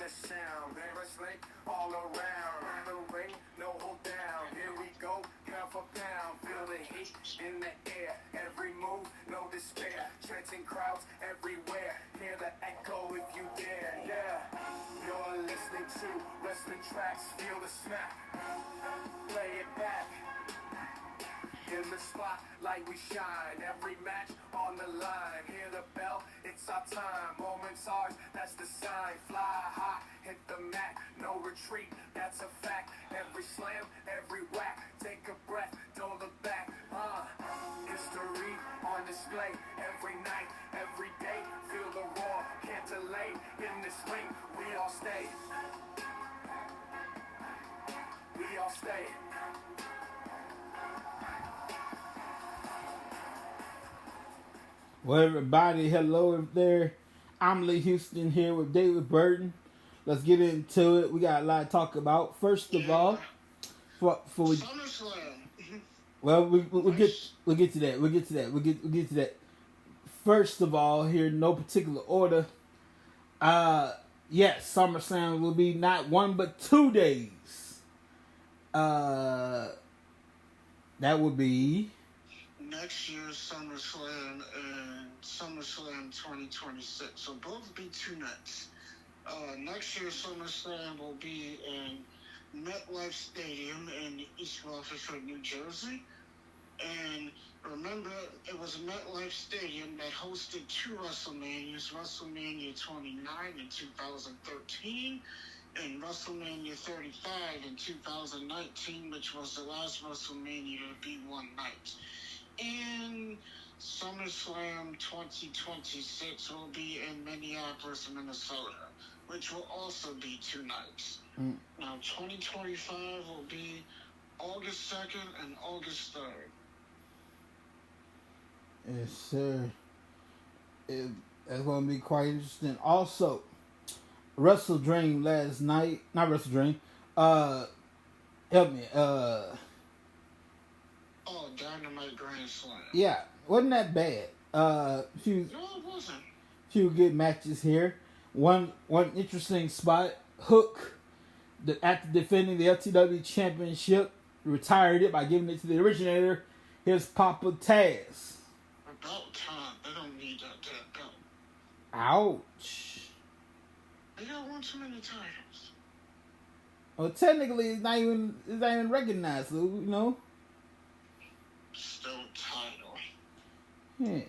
the sound. There is Lake all around. In the ring, no hold down. Here we go, pound for pound. Feel the heat in the air. Every move, no despair. Chanting crowds everywhere. Hear the echo if you dare. Yeah, you're listening to wrestling tracks. Feel the smack. Play it back. In the spotlight we shine. Every match on the line. Hear the bell, it's our time. Moments ours, that's the sign. Fly high, hit the mat. No retreat, that's a fact. Every slam, every whack. Take a breath, don't look back. History on display. Every night, every day. Feel the roar, can't delay. In this ring, we all stay. We all stay. Well, everybody, hello there. I'm Lee Houston here with David Burton. Let's get into it. We got a lot to talk about. First of all, for we, well, we'll get to that. We'll get to that. First of all, here in no particular order. Yes, SummerSlam will be not 1 but 2 days. That would be next year's SummerSlam and SummerSlam 2026. So both be 2 nights. Next year's SummerSlam will be in MetLife Stadium in East Rutherford, New Jersey. And remember, it was MetLife Stadium that hosted 2 WrestleManias, WrestleMania 29 in 2013 and WrestleMania 35 in 2019, which was the last WrestleMania to be one night. And SummerSlam 2026 will be in Minneapolis, Minnesota, which will also be 2 nights. Now, 2025 will be August 2nd and August 3rd. Yes, sir. That's going to be quite interesting. Also, Wrestle Dream last night. Not Wrestle Dream. Help me. Dynamite Grand Slam. Yeah, wasn't that bad. No, it wasn't. Few good matches here. One interesting spot. Hook, after defending the LTW Championship, retired it by giving it to the originator, his Papa Taz. About time. They don't need that damn belt. Ouch. They got one too many titles. Well, technically, it's not even recognized, so, you know. Still title. Yeah.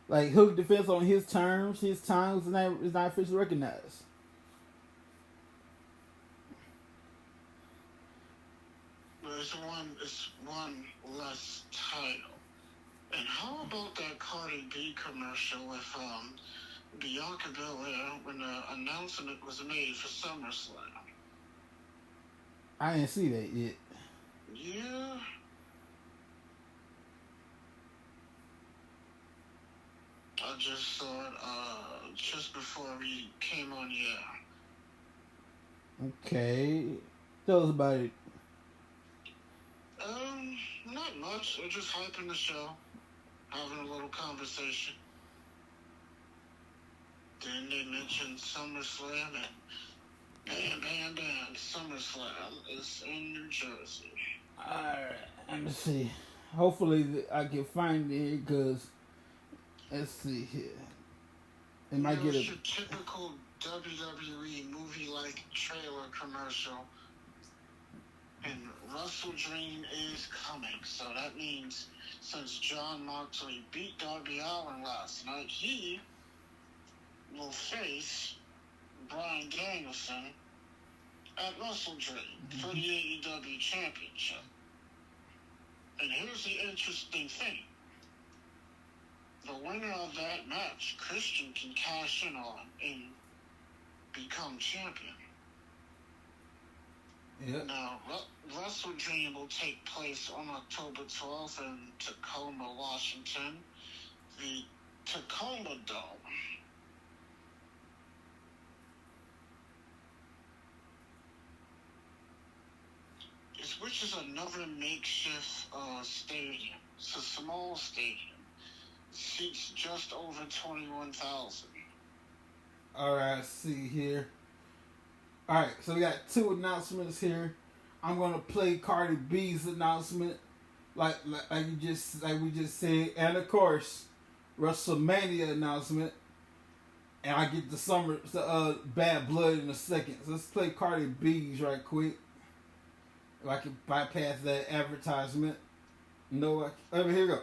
Like, Hook defense on his terms, his times is not officially recognized. But it's one less title. And how about that Cardi B commercial with Bianca Belair when the announcement was made for SummerSlam? I didn't see that yet. Yeah. I just saw it just before we came on the air. Okay. Tell us about it. Not much. We're just hyping the show. Having a little conversation. Then they mentioned SummerSlam and bam, SummerSlam is in New Jersey. Alright, let me see. Hopefully I can find it because, let's see here. It might get your typical WWE movie-like trailer commercial. And Wrestle Dream is coming. So that means since John Moxley beat Darby Allin last night, he will face Bryan Danielson at Wrestle Dream for the AEW Championship. And here's the interesting thing. The winner of that match, Christian, can cash in on and become champion. Yep. Now, Wrestle Dream will take place on October 12th in Tacoma, Washington, the Tacoma Dome. Which is another makeshift stadium. It's a small stadium. It seats just over 21,000. Alright, see here. Alright, so we got two announcements here. I'm gonna play Cardi B's announcement, like we just said, and of course, WrestleMania announcement. And I get the Bad Blood in a second. So let's play Cardi B's right quick. If I can bypass that advertisement. No, here we go.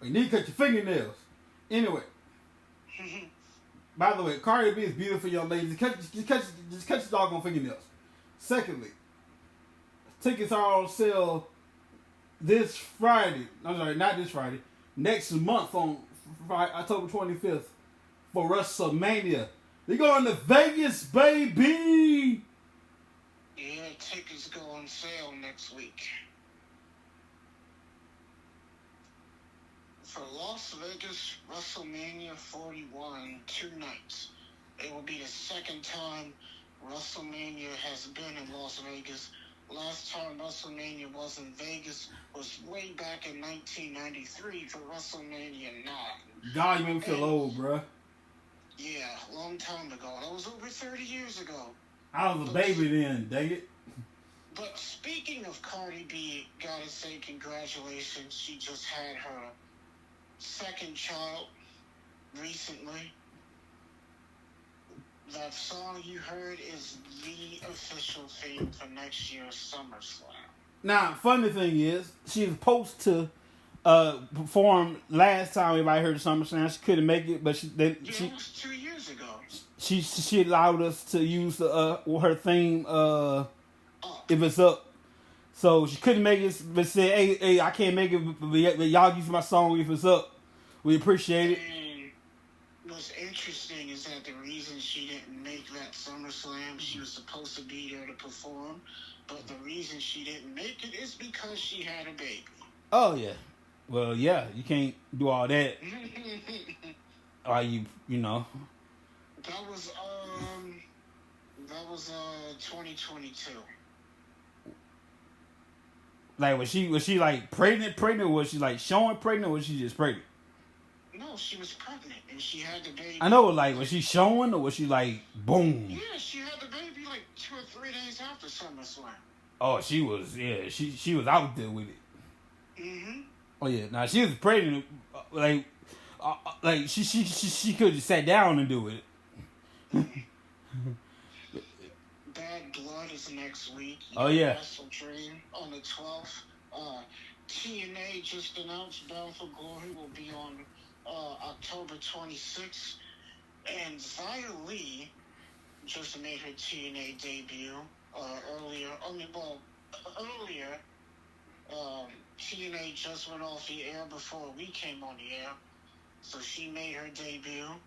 You need to cut your fingernails. Anyway. By the way, Cardi B is beautiful, young ladies. Just cut your doggone fingernails. Secondly, tickets are on sale this Friday. I'm sorry, not this Friday. Next month on October 25th for WrestleMania. They're going to Vegas, baby! Yeah, tickets go on sale next week. For Las Vegas, WrestleMania 41, 2 nights. It will be the second time WrestleMania has been in Las Vegas. Last time WrestleMania was in Vegas was way back in 1993 for WrestleMania 9. God, you make me feel old, bruh. Yeah, long time ago. That was over 30 years ago. I was a baby then, dang it. But speaking of Cardi B, gotta say congratulations. She just had her second child recently. That song you heard is the official theme for next year's SummerSlam. Now, funny thing is, she was supposed to perform last time everybody heard SummerSlam. She couldn't make it, but it was 2 years ago. She allowed us to use her theme if it's up. So she couldn't make it, but said, "Hey, I can't make it, but y'all use my song if it's up. We appreciate it." And what's interesting is that the reason she didn't make that SummerSlam, she was supposed to be there to perform, but the reason she didn't make it is because she had a baby. Oh yeah, well yeah, you can't do all that. Or you know. That was 2022. Like was she like pregnant, or was she like showing pregnant, or was she just pregnant? No, she was pregnant and she had the baby. I know, like was she showing or was she like boom? Yeah, she had the baby like 2 or 3 days after SummerSlam. Oh, she was she was out there with it. Mhm. Oh yeah, now she was pregnant, like she could have sat down and do it. Bad Blood is next week. Oh yeah. Wrestle Dream on the 12th. TNA just announced Bound for Glory will be on October 26th. And Xia Li just made her TNA debut earlier. TNA just went off the air before we came on the air. So she made her debut.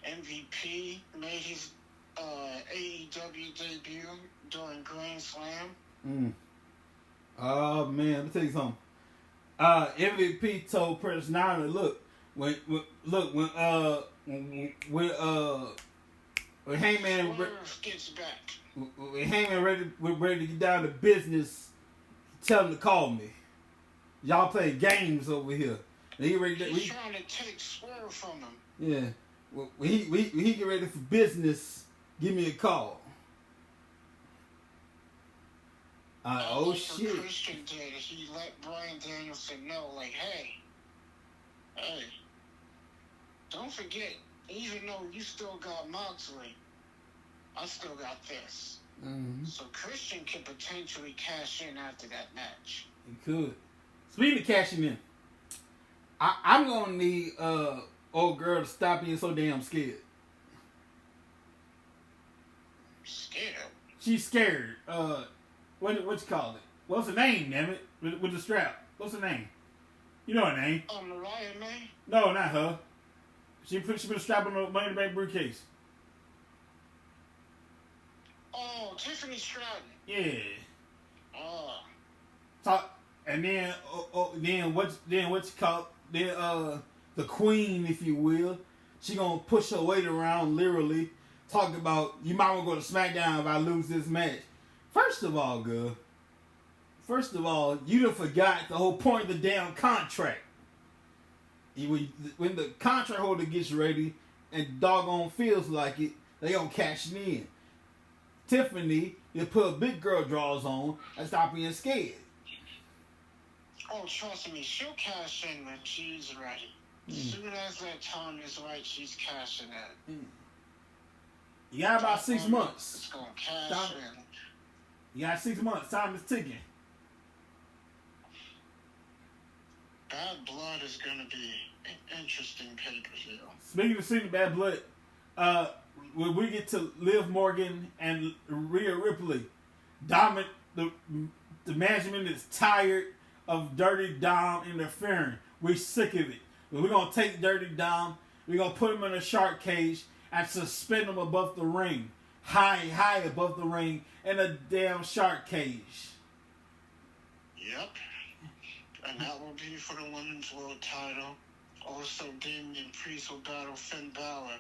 MVP made his AEW debut during Grand Slam. Oh man, let me tell you something. MVP told Prince Nana, look, when Heyman gets back, when Heyman ready to get down to business, tell him to call me. Y'all play games over here. He's trying to take Swerve from him. Yeah. When he get ready for business, give me a call. Oh shit. Christian did. He let Bryan Danielson know, like, hey, don't forget, even though you still got Moxley, I still got this. Mm-hmm. So Christian could potentially cash in after that match. He could. Speaking of cashing in, I'm gonna need old girl to stop being so damn scared. Scared? She's scared. What you call it? What's her name? Damn it, with the strap. What's her name? You know her name? Mariah May? No, not her. She put a strap on the Money in the Bank briefcase. Oh, Tiffany Stratton. Yeah. Oh. Talk, and then what you call the queen, if you will. She gonna push her weight around literally. Talk about you might want to go to SmackDown if I lose this match. First of all, girl. First of all, you done forgot the whole point of the damn contract. When the contract holder gets ready and doggone feels like it, they gonna cash it in. Tiffany, you put big girl draws on and stop being scared. Oh, trust me, she'll cash in when she's ready. As soon as that time is right, she's cashing in. You got about 6 months. It's gonna cash in. You got 6 months. Time is ticking. Bad Blood is gonna be an interesting pay-per-view. Speaking of seeing Bad Blood, when we get to Liv Morgan and Rhea Ripley, the management is tired of Dirty Dom interfering. We're sick of it. But we're gonna take Dirty Dom, we're gonna put him in a shark cage and suspend him above the ring, high above the ring in a damn shark cage. Yep. And that will be for the women's world title. Also, Damian Priest will battle Finn Balor.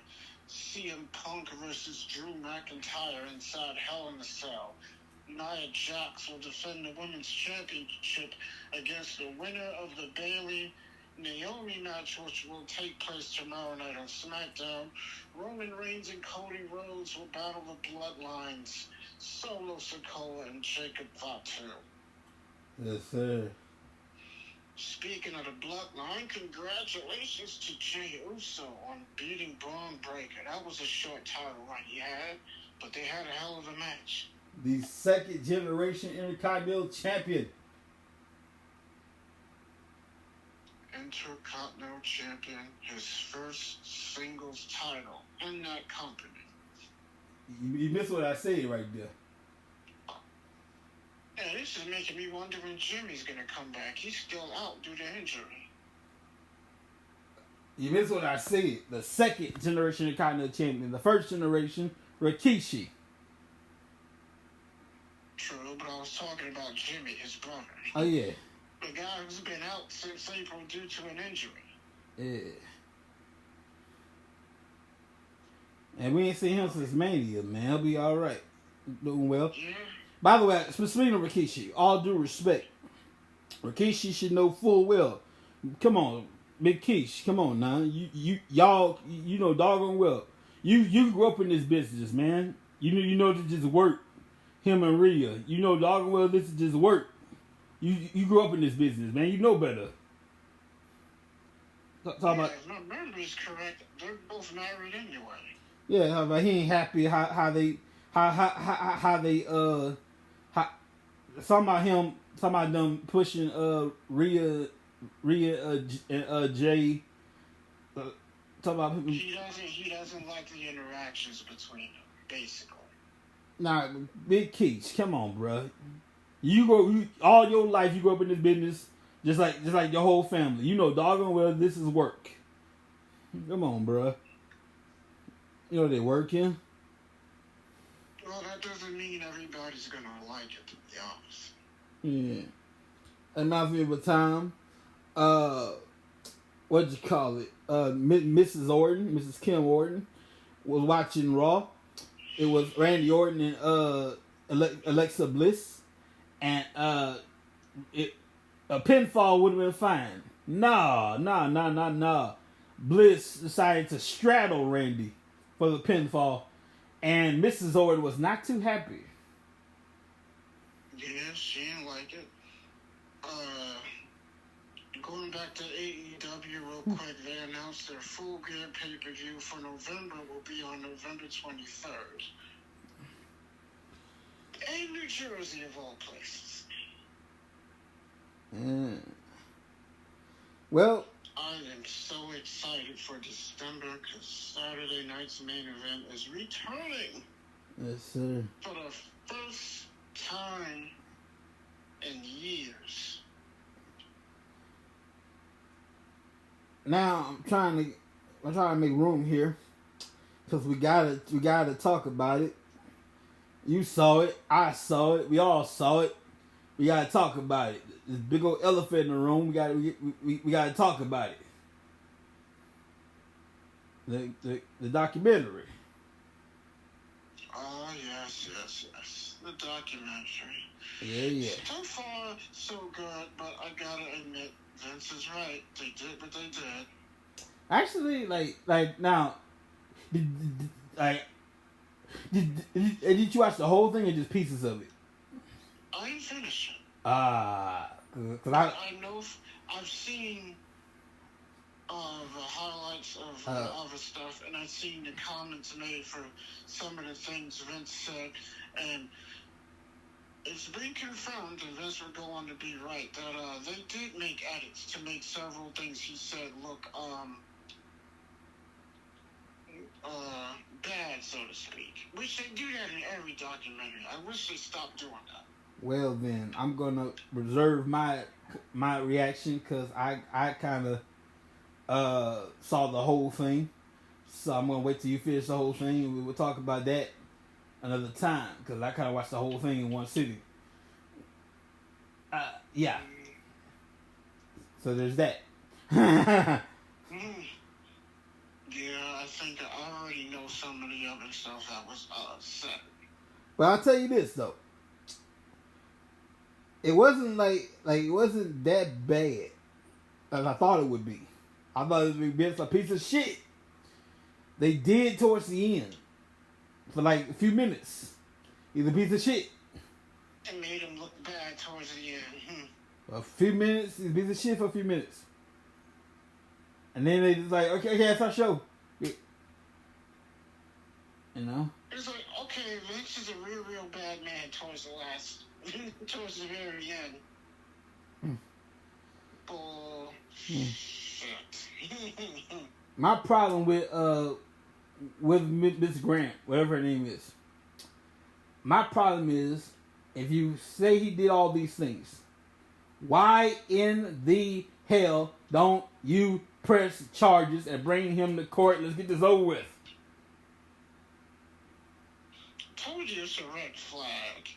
CM Punk versus Drew McIntyre inside Hell in a Cell. Nia Jax will defend the women's championship against the winner of the Bayley Naomi match, which will take place tomorrow night on SmackDown. Roman Reigns and Cody Rhodes will battle the Bloodlines, Solo Sikoa and Jacob Fatu. Yes, sir. Speaking of the Bloodline, congratulations to Jey Uso on beating Braun Breaker. That was a short title run he had, but they had a hell of a match. The second generation Intercontinental Champion. Intercontinental Champion, his first singles title in that company. You missed what I said right there. Yeah, this is making me wonder when Jimmy's gonna come back. He's still out due to injury. You missed what I said. The second generation Intercontinental Champion. The first generation, Rikishi. True, but I was talking about Jimmy, his brother. Oh, yeah. The guy who's been out since April due to an injury. Yeah. And we ain't seen him since Mania, man. He'll be all right. Doing well. Yeah. By the way, speaking of Rikishi, all due respect, Rikishi should know full well. Come on, Big Keish, come on now. Y'all know doggone well. You grew up in this business, man. You know to just work. Him and Rhea. You know doggone well this is just work. You grew up in this business, man. You know better. If my memory is correct, they're both married anyway. Yeah, but he ain't happy how they some of them pushing Rhea and Jay. Talk about he doesn't like the interactions between them, basically. Nah, Big Keith, come on, bro. You all your life you grew up in this business, just like your whole family. You know doggone well this is work. Come on, bro. You know they working. Well, that doesn't mean everybody's gonna like it, to be honest. Yeah. Reminds me of a time, what'd you call it? Mrs. Kim Orton, was watching Raw. It was Randy Orton and Alexa Bliss, and a pinfall would have been fine. Nah. Bliss decided to straddle Randy for the pinfall, and Mrs. Orton was not too happy. Yeah, she didn't like it. Going back to AEW real quick, they announced their Full Gear pay-per-view for November will be on November 23rd. And New Jersey, of all places. Well, I am so excited for December because Saturday night's main event is returning yes, sir. for the first time in years. Now I'm trying to make room here because we gotta talk about it. You saw it, I saw it, we all saw it. We gotta talk about it. This big old elephant in the room. We gotta talk about it. The documentary. Oh, yes. The documentary. Yeah. So far, so good, but I gotta admit, Vince is right. They did what they did. Actually, like now, did you watch the whole thing or just pieces of it? I ain't finished it. Cause I know I've seen the highlights of the other stuff, and I've seen the comments made for some of the things Vince said, and it's been confirmed, and Vince would go on to be right, that they did make edits to make several things he said look bad, so to speak. Which they do that in every documentary. I wish they stopped doing that. Well then, I'm gonna reserve my reaction because I kind of saw the whole thing, so I'm gonna wait till you finish the whole thing and we will talk about that another time because I kind of watched the whole thing in one sitting. Yeah. So there's that. Yeah, I think I already know some of the other stuff that was said. But I'll tell you this though. It wasn't like it wasn't that bad as I thought it would be. I thought it would be a piece of shit. They did towards the end for like a few minutes. He's a piece of shit. It made him look bad towards the end. A few minutes, he's a piece of shit for a few minutes. And then they just like, okay, that's our show. Yeah. You know? It's like, okay, Vince is a real bad man towards the very end. Bullshit. My problem with Miss Grant, whatever her name is. My problem is, if you say he did all these things, why in the hell don't you press charges and bring him to court? Let's get this over with. Told you it's a red flag.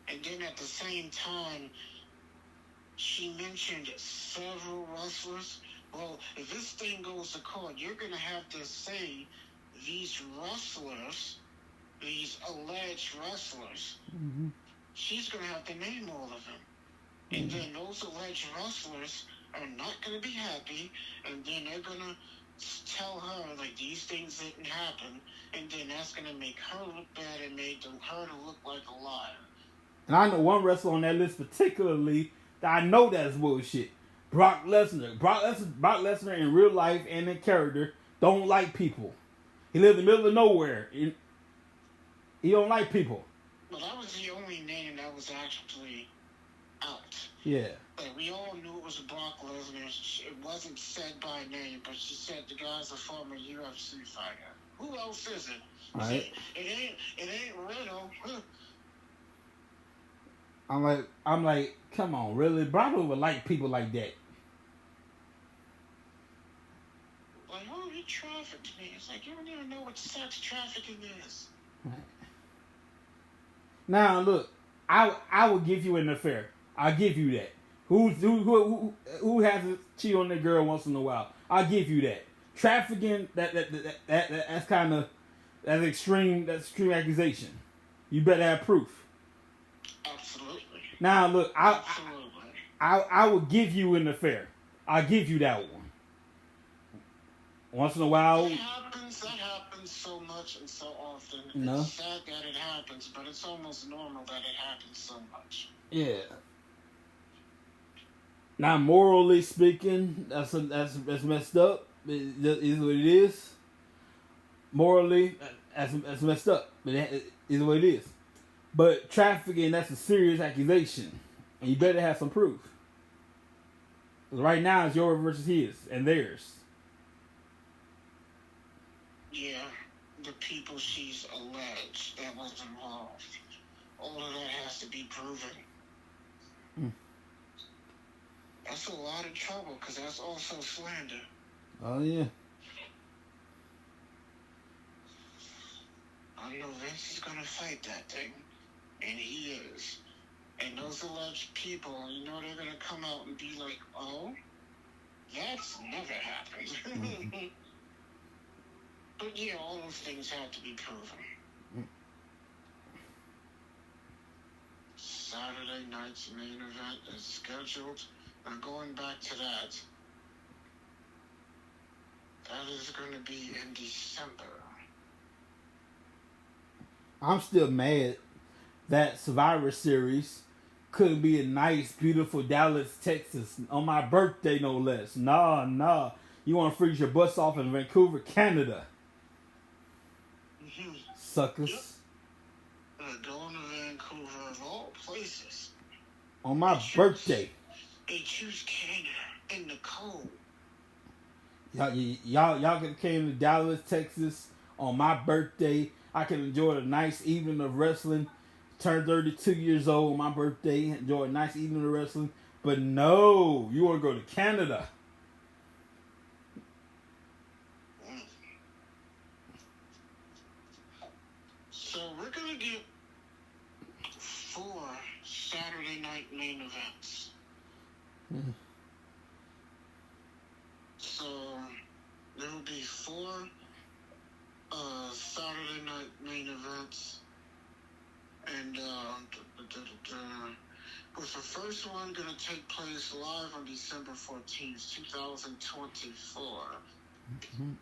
And then at the same time, she mentioned several wrestlers. Well, if this thing goes to court, you're going to have to say these wrestlers, these alleged wrestlers, she's going to have to name all of them. And then those alleged wrestlers are not going to be happy, and then they're going to tell her, like, these things didn't happen, and then that's going to make her look bad and make her to look like a liar. And I know one wrestler on that list particularly that I know that's bullshit. Brock Lesnar. Brock Lesnar in real life and in character don't like people. He lives in the middle of nowhere. He don't like people. Well, that was the only name that was actually out. Yeah. Like, we all knew it was Brock Lesnar. It wasn't said by name, but she said the guy's a former UFC fighter. Who else is it? All right. It ain't Riddle. I'm like, come on, really? Brock would like people like that. Like, oh, he trafficked me. It's like, you don't even know what sex trafficking is. Right. Now, look, I will give you an affair. I'll give you that. Who has to cheat on their girl once in a while? I'll give you that. Trafficking, that's kind of that's extreme accusation. You better have proof. Absolutely. Now, look, I will give you an affair. I'll give you that one. Once in a while. That happens so much and so often. No. It's sad that it happens, but it's almost normal that it happens so much. Yeah. Now, morally speaking, that's messed up. It is what it is. Morally, that's messed up. But it is what it is. But trafficking, that's a serious accusation. And you better have some proof. 'Cause right now, it's yours versus his and theirs. Yeah, the people she's alleged that was involved. All of that has to be proven. Mm. That's a lot of trouble because that's also slander. Oh, yeah. I know Vince is going to fight that thing, and he is. And those alleged people, you know, they're going to come out and be like, oh, that's never happened. Mm-hmm. But yeah, all those things have to be proven. Saturday night's main event is scheduled. Now going back to that is going to be in December. I'm still mad that Survivor Series couldn't be in nice, beautiful Dallas, Texas on my birthday, no less. Nah. You want to freeze your butts off in Vancouver, Canada. Mm-hmm. Suckers. Yep. Going to Vancouver, of all places. On my birthday. They choose Canada in the cold. Y'all could have came to Dallas, Texas on my birthday. I could enjoy a nice evening of wrestling. Turned 32 years old on my birthday. Enjoy a nice evening of wrestling. But no, you want to go to Canada. So we're going to get 4 Saturday night main events. Mm-hmm. So there will be 4 Saturday night main events. And with the first one going to take place live on December 14th, 2024. Mm-hmm.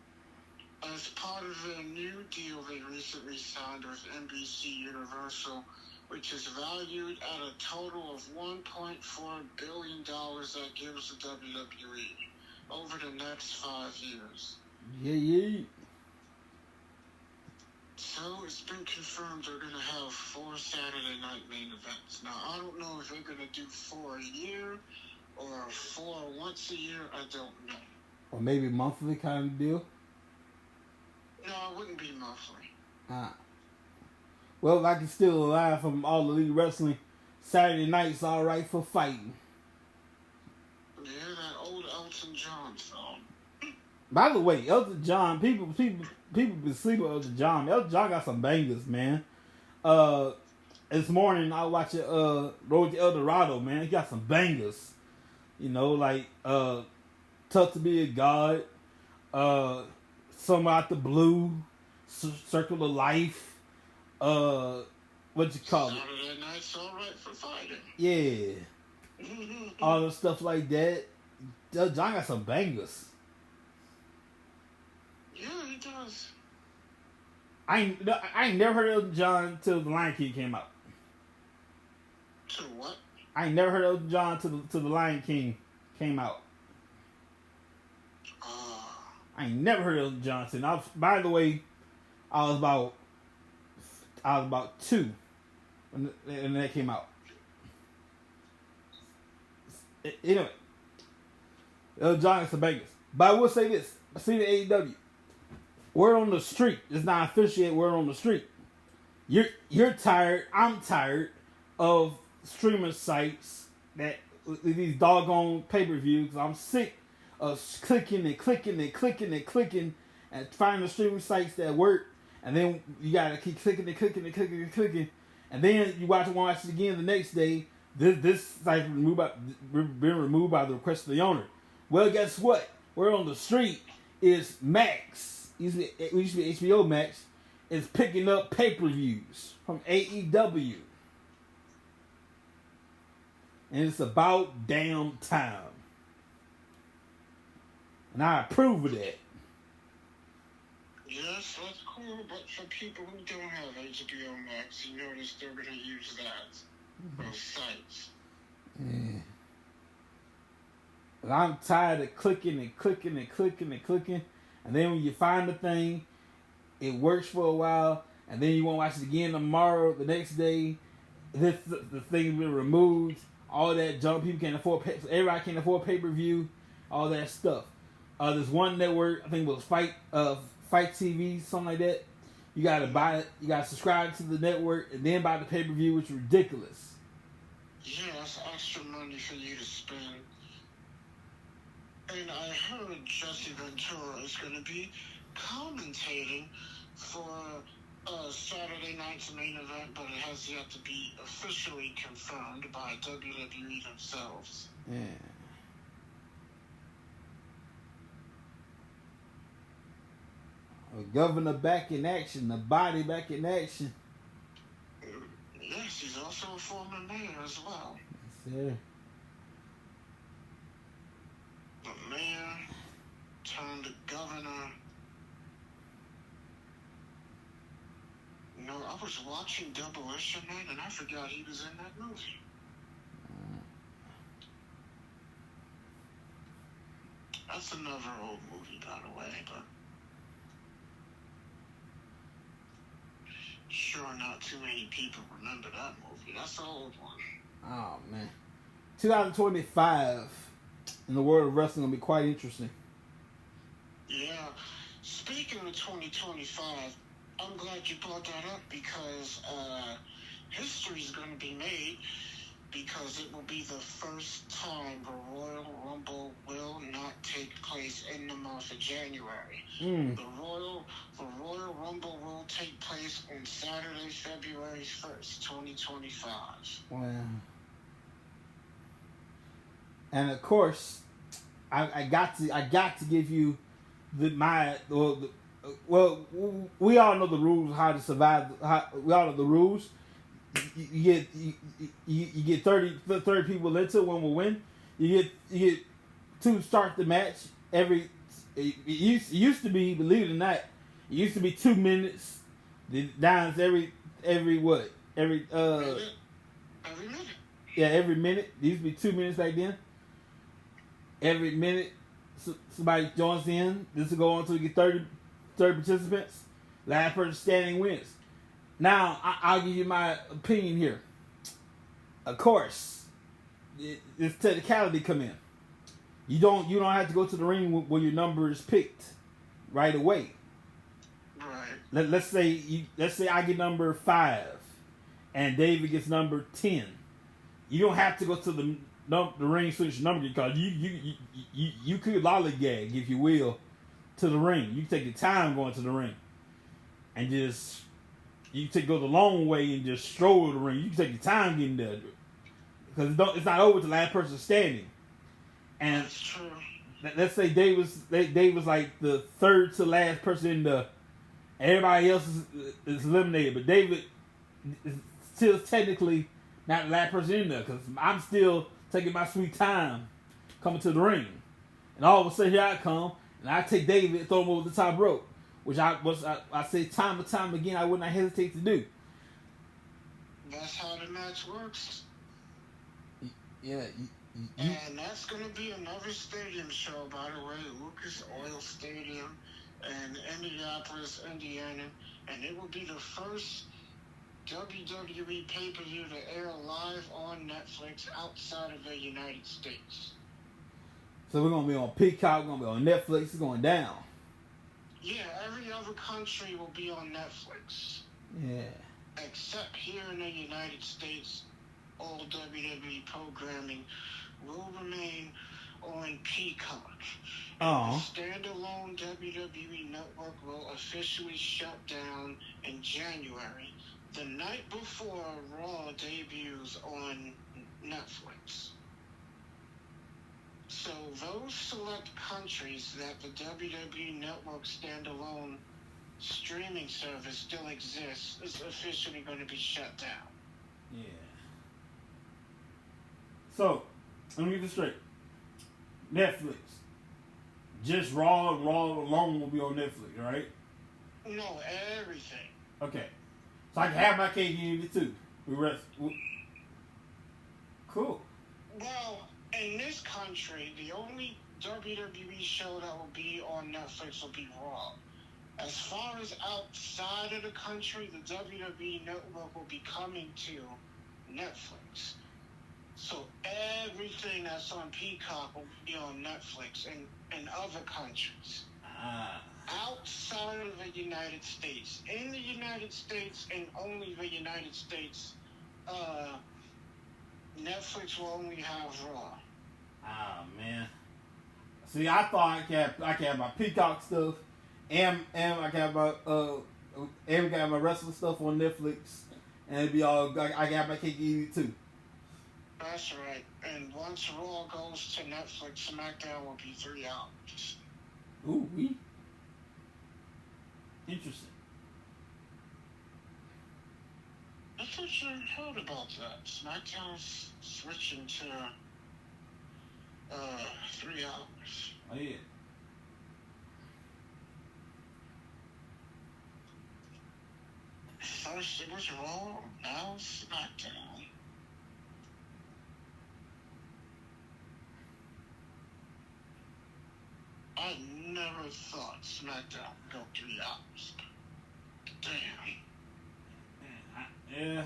As part of their new deal they recently signed with NBC Universal, which is valued at a total of $1.4 billion that gives the WWE over the next 5 years. Yeah. So it's been confirmed they're going to have 4 Saturday night main events. Now, I don't know if they're going to do 4 a year or 4 once a year. I don't know. Or maybe monthly kind of deal. No, it wouldn't be monthly. Well, if I can still alive from all the league wrestling, Saturday night's all right for fighting. Yeah, that old Elton John song. By the way, Elton John, people been sleeping on Elton John. Elton John got some bangers, man. This morning I watched Road to El Dorado, man. He got some bangers. You know, like Tough to Be a God, Some Out the Blue, Circle of Life, what you call it? Saturday night's all right for fighting. Yeah. All the stuff like that. John got some bangers. Yeah, he does. I ain't never heard of John till The Lion King came out. To what? I ain't never heard of John till the Lion King came out. I ain't never heard of Johnson. By the way, I was about 2 when that came out. Anyway, John got some bangers. But I will say this: I seen the AEW. Word on the street. It's not official word on the street. You're tired. I'm tired of streaming sites that these doggone pay-per-views. I'm sick of clicking and finding streaming sites that work, and then you gotta keep clicking, and then you watch it again the next day. This site been removed by the request of the owner. Well, guess what? Word on the street is Max. It used to be HBO Max, is picking up pay-per-views from AEW. And it's about damn time. And I approve of that. Yes, that's cool, but for people who don't have HBO Max, you notice they're going to use that. Those sites. Yeah. And I'm tired of clicking. And then when you find the thing, it works for a while, and then you want to watch it again tomorrow, the next day. The thing been removed. All that junk. People can't afford. Everybody can't afford pay-per-view. All that stuff. There's one network. I think it was Fight TV, something like that. You gotta buy it. You gotta subscribe to the network and then buy the pay-per-view, which is ridiculous. Yeah, that's extra money for you to spend. And I heard Jesse Ventura is going to be commentating for Saturday night's main event, but it has yet to be officially confirmed by WWE themselves. Yeah. A governor back in action, the body back in action. Yes, he's also a former mayor as well. Yes, sir. The mayor turned governor. You know, I was watching Demolition Man and I forgot he was in that movie. That's another old movie, by the way, but sure not too many people remember that movie. That's an old one. Oh, man. 2025 in the world of wrestling will be quite interesting. Yeah. Speaking of 2025, I'm glad you brought that up because history is going to be made because it will be the first time the Royal Rumble will not take place in the month of January. The Royal Rumble will take place on Saturday, February 1st, 2025. Wow. And of course, I got to give you well, we all know the rules how to survive. We all know the rules. You get 30 people into it, one will win. You get 2 start the match every. It used to be, believe it or not, it used to be 2 minutes. The downs every what every minute. Yeah, every minute. It used to be 2 minutes back then. Every minute somebody joins in. This will go on until you get 30 participants. Last person standing wins. Now, I'll give you my opinion here. Of course, this technicality come in. You don't have to go to the ring when your number is picked right away. Right. Let's say I get number 5, and David gets number 10. You don't have to go to the ring switch number because you could lollygag, if you will, to the ring. You can take your time going to the ring, and just you can go the long way and just stroll the ring. You can take your time getting there because it's not over till the last person standing. And that's true. Let's say Dave was like the third to last person in the. Everybody else is eliminated, but David is still technically not the last person in there because I'm still taking my sweet time coming to the ring. And all of a sudden here I come and I take David and throw him over the top rope, which I say time and time again I would not hesitate to do. That's how the match works. Yeah. And that's going to be another stadium show, by the way, Lucas Oil Stadium in Indianapolis, Indiana. And it will be the first WWE pay-per-view to air live on Netflix outside of the United States. So we're going to be on Peacock, we're going to be on Netflix, it's going down. Yeah, every other country will be on Netflix. Yeah. Except here in the United States, all WWE programming will remain on Peacock. Oh. The standalone WWE network will officially shut down in January, the night before Raw debuts on Netflix. So those select countries that the WWE network standalone streaming service still exists is officially going to be shut down. Yeah. So, let me get this straight. Netflix. Just Raw alone will be on Netflix, right? No, everything. Okay. So I can have my cake and eat it too. Cool. Well, in this country, the only WWE show that will be on Netflix will be Raw. As far as outside of the country, the WWE Network will be coming to Netflix. So everything that's on Peacock will be on Netflix in other countries. Outside of the United States. In the United States and only the United States, Netflix will only have Raw. Ah, man. See, I thought I could have my Peacock stuff and I could have my wrestling stuff on Netflix, and it'd be all. I got my cake eating too. That's right. And once Raw goes to Netflix, SmackDown will be 3 hours. Ooh, we. Interesting. I thought you heard about that. SmackDown's switching to 3 hours. Oh yeah. First it was Raw, now SmackDown. I never thought SmackDown would go 3 hours. Damn. Yeah.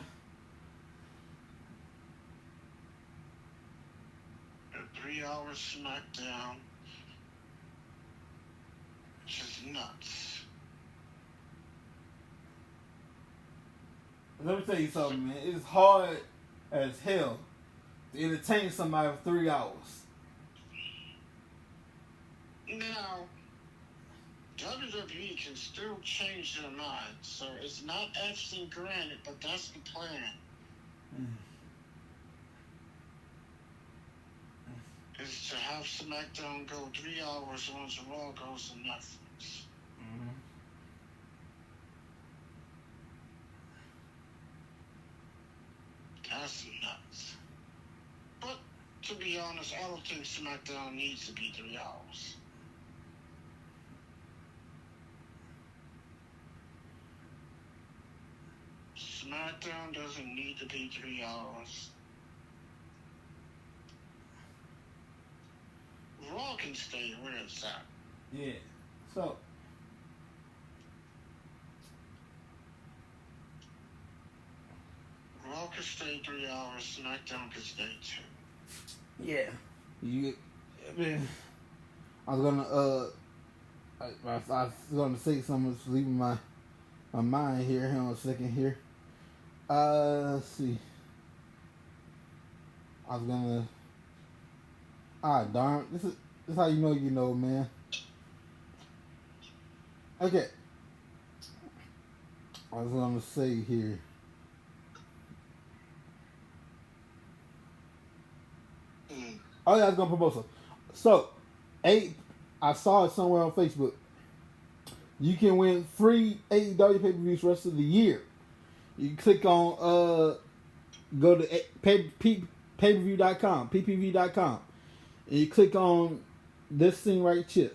A 3 hour SmackDown. Just nuts. Let me tell you something, man. It's hard as hell to entertain somebody for 3 hours. Now, WWE can still change their mind, so it's not actually granted, but that's the plan. Is to have SmackDown go 3 hours once Raw goes to Netflix. Mm-hmm. That's nuts. But to be honest, I don't think SmackDown needs to be 3 hours. SmackDown doesn't need to be 3 hours. Raw can stay where it's at. Yeah. So. Raw can stay 3 hours. SmackDown can stay 2. Yeah. I was gonna I was gonna say something that's leaving my mind here. Hang on a second here. Let's see. I was gonna. Darn. This is how you know, man. Okay. I was gonna say here. Oh yeah, I was gonna propose something. So, I saw it somewhere on Facebook. You can win free AEW pay-per-views rest of the year. You click on go to pay-per-view.com, ppv.com, and you click on this thing right here.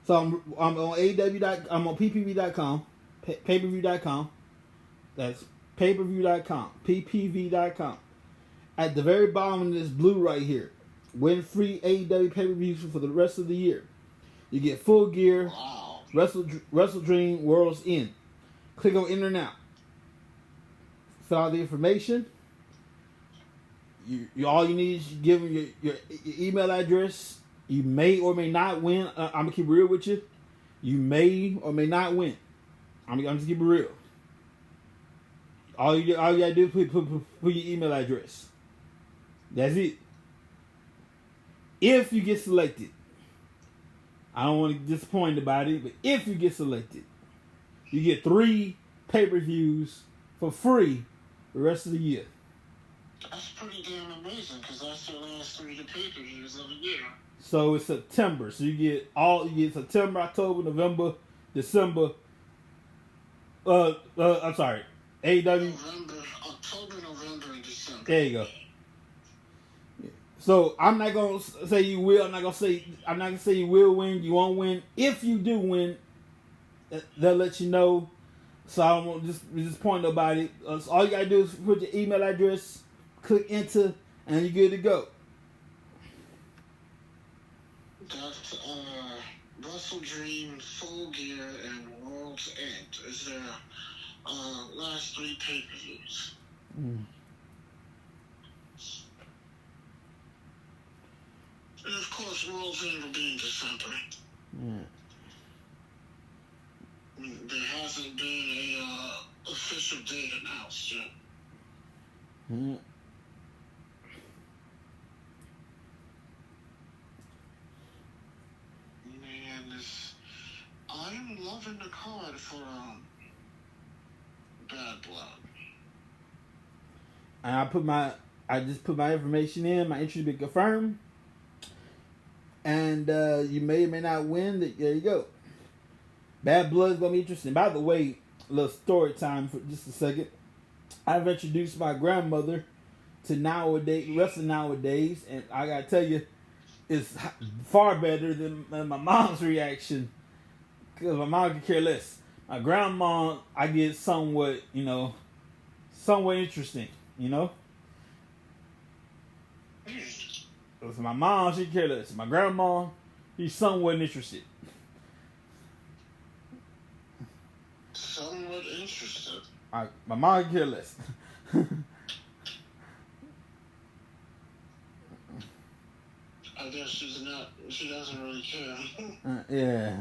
So I'm on AEW. I'm on ppv.com, pay-per-view.com. That's pay-per-view.com, ppv.com. At the very bottom of this blue right here, win free AEW pay-per-views for the rest of the year. You get Full Gear, Wow. Wrestle Dream, World's End. Click on Enter Now. Fill out the information. You all you need is give them your email address. You may or may not win. I'm gonna keep it real with you. You may or may not win. I'm just keep it real. All you gotta do is put your email address. That's it. If you get selected, I don't want to be disappointed about it, but if you get selected, you get 3 pay-per-views for free the rest of the year. That's pretty damn amazing, because that's the last 3 pay-per-views of the year. So it's September. So you get September, October, November, December. I'm sorry, AEW. November, October, November, and December. There you go. So I'm not gonna say you will. I'm not gonna say you will win. You won't win. If you do win, they'll let you know. So I don't want to just disappoint nobody. So all you gotta do is put your email address, click enter, and you're good to go. That's Wrestle Dream, Full Gear, and World's End is their last 3 pay-per-views. Mm. And of course, World's End will be in December. Yeah. There hasn't been a official date announced yet. Mm. Man, I'm loving the card for Bad Blood. And I just put my information in. My entry been confirmed, and you may or may not win. There you go. Bad Blood's gonna be interesting. By the way, a little story time for just a second. I've introduced my grandmother to wrestling nowadays, and I gotta tell you, it's far better than my mom's reaction, because my mom could care less. My grandma, I get somewhat interesting, So my mom, she care less. My grandma, she's somewhat interested. Somewhat interested. My mom can care less. I guess she doesn't really care. Yeah.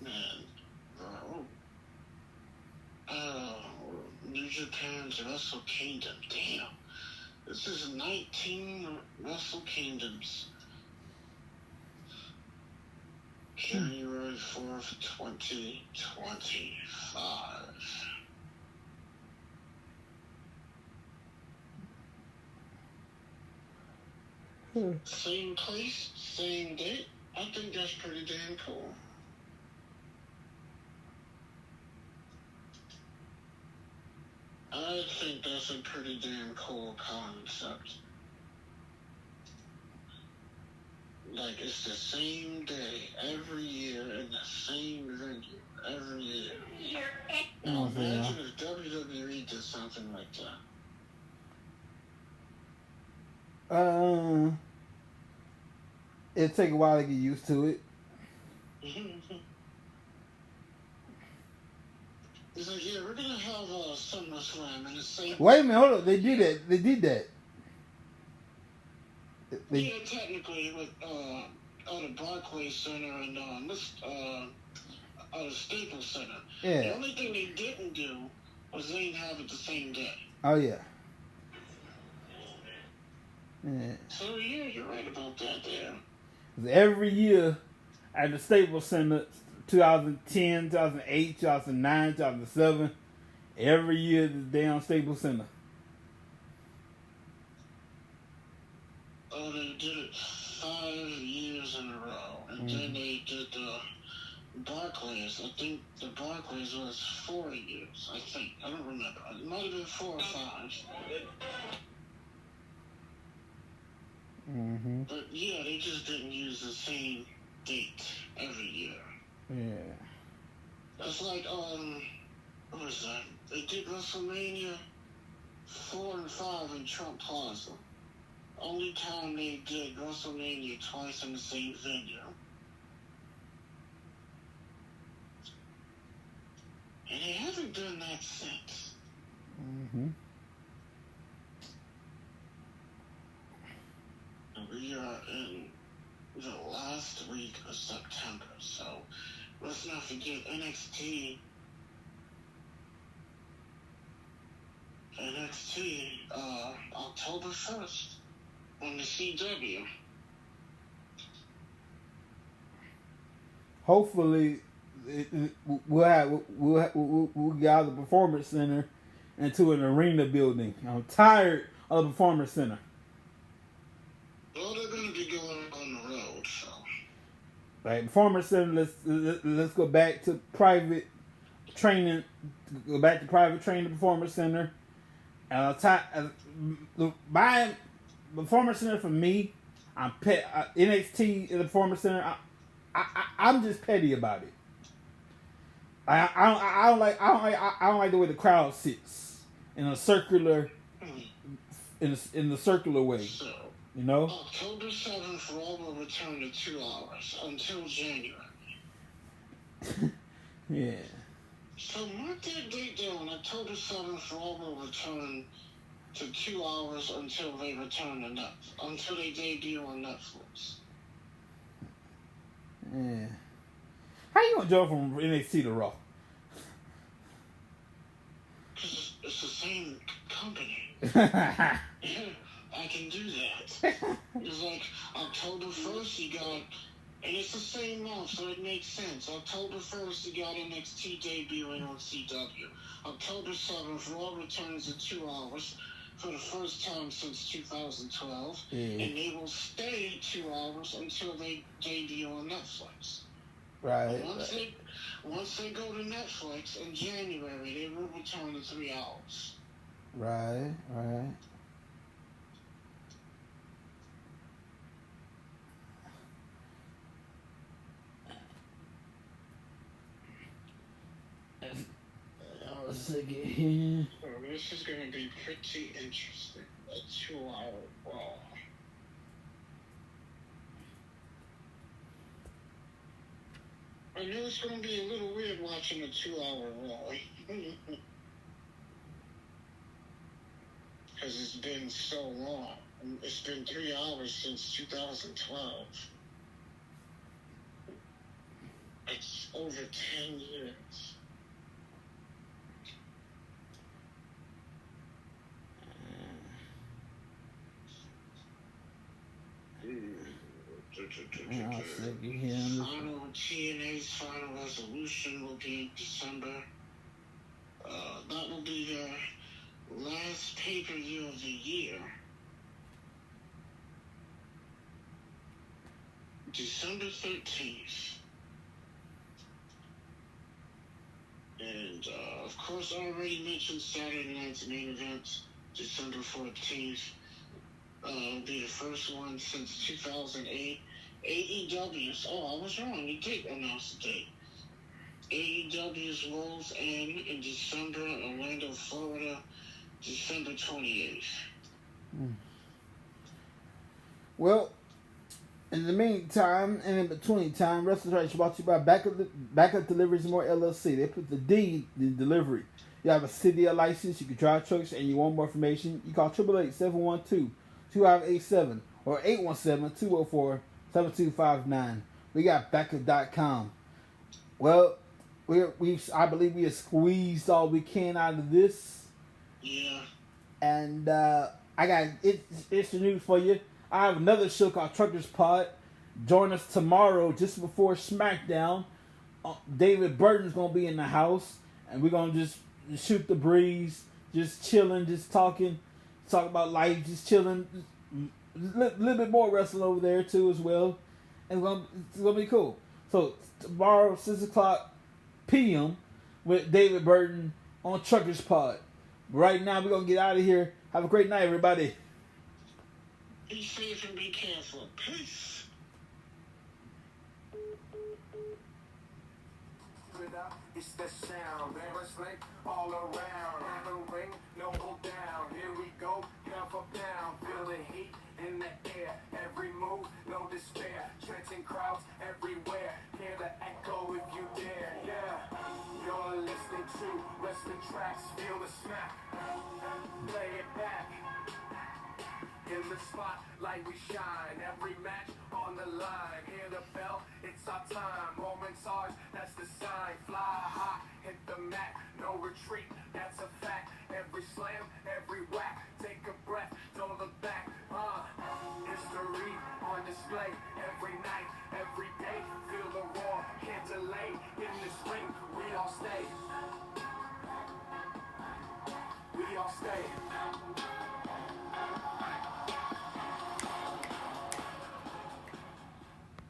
Man, New Japan's Wrestle Kingdom. Damn. This is 19 Wrestle Kingdoms. January 4th, 2025. Same place, same date. I think that's pretty damn cool. I think that's a pretty damn cool concept. Like, it's the same day every year in the same venue every year. Now, imagine if WWE did something like that. It'll take a while to get used to it. It's like, yeah, we're gonna have SummerSlam in the same. Wait a minute, hold on. They did that. Yeah, technically, with out of Barclays Center and out of Staples Center. Yeah. The only thing they didn't do was they didn't have it the same day. Oh yeah. Yeah. So yeah, you're right about that there. Every year at the Staples Center, 2010, 2008, 2009, 2007, every year the damn Staples Center. Oh, they did it 5 years in a row, and then they did the Barclays. I think the Barclays was 4 years. I think, I don't remember. It might have been 4 or 5. Mm-hmm. But yeah, they just didn't use the same date every year. Yeah. That's like, what was that? They did WrestleMania 4 and 5 in Trump Plaza. Only time they did WrestleMania twice in the same venue. And they haven't done that since. Mm-hmm. We are in the last week of September, so let's not forget NXT. October 1st on the CW. Hopefully, we'll get out of the Performance Center into an arena building. I'm tired of the Performance Center. Well, they're going to be going on the road, so. Like Performance Center, let's go back to private training. Go back to private training, Performance Center. Buying Performance Center for me, I'm NXT in the Performance Center. I'm just petty about it. I don't like the way the crowd sits in a circular in the circular way. So, You know? October 7th, Raw will return to 2 hours until January. Yeah. So mark that date down. October 7th, Raw will return to 2 hours until they return to Netflix, until they debut on Netflix. Yeah. How you gonna jump from NXT to Raw? Because it's the same company. I can do that. It's like October 1st, you got, and it's the same month, so it makes sense. October 1st, you got NXT debuting on CW. October 7th, Raw returns in 2 hours for the first time since 2012, and they will stay 2 hours until they debut on Netflix. Right. Once they go to Netflix in January, they will return to 3 hours. Right. Let's get here. So this is going to be pretty interesting. A 2-hour Raw. I know it's going to be a little weird watching a 2-hour Raw. Because it's been so long. It's been 3 hours since 2012. It's over 10 years. Final TNA's final resolution will be in December. That will be their last pay-per-view of the year. December 13th. And, of course, I already mentioned Saturday night's main event, December 14th. It'll be the first one since 2008. AEW's, I was wrong, he did announce the date. AEW's rolls in December, Orlando, Florida, December 28th. Well, in the meantime, and in between time, Wrestle Dream is brought to you by Backup Deliveries More LLC. They put the D in delivery. You have a CDL license, you can drive trucks, and you want more information, you call 888-712-2587 or 817-204-7259. We got backup.com. Well, I believe we have squeezed all we can out of this. Yeah. And I got it's the news for you. I have another show called Truckers Pod. Join us tomorrow just before SmackDown. David Burton's going to be in the house. And we're going to just shoot the breeze. Just chilling, just talking. Talk about life, just chilling. A little bit more wrestling over there too as well. And it's going to be cool. So tomorrow, 6 o'clock p.m. with David Burton on Truckers Pod. Right now, we're going to get out of here. Have a great night, everybody. Be safe and be careful. Peace. It's the sound, wrestling all around. In the ring, no hold down. Here we go, pound for pound. Feel the heat in the air. Every move, no despair. Trenching crowds everywhere. Hear the echo if you dare. Yeah, you're listening to wrestling tracks. Feel the snap. Play it back. In the spotlight we shine. Every match on the line. Hear the bell, it's our time. Moments ours, that's the sign. Fly high, hit the mat. No retreat, that's a fact. Every slam, every whack. Take a breath, don't look back. History on display. Every night, every day. Feel the roar, can't delay. In this ring, we all stay. We all stay.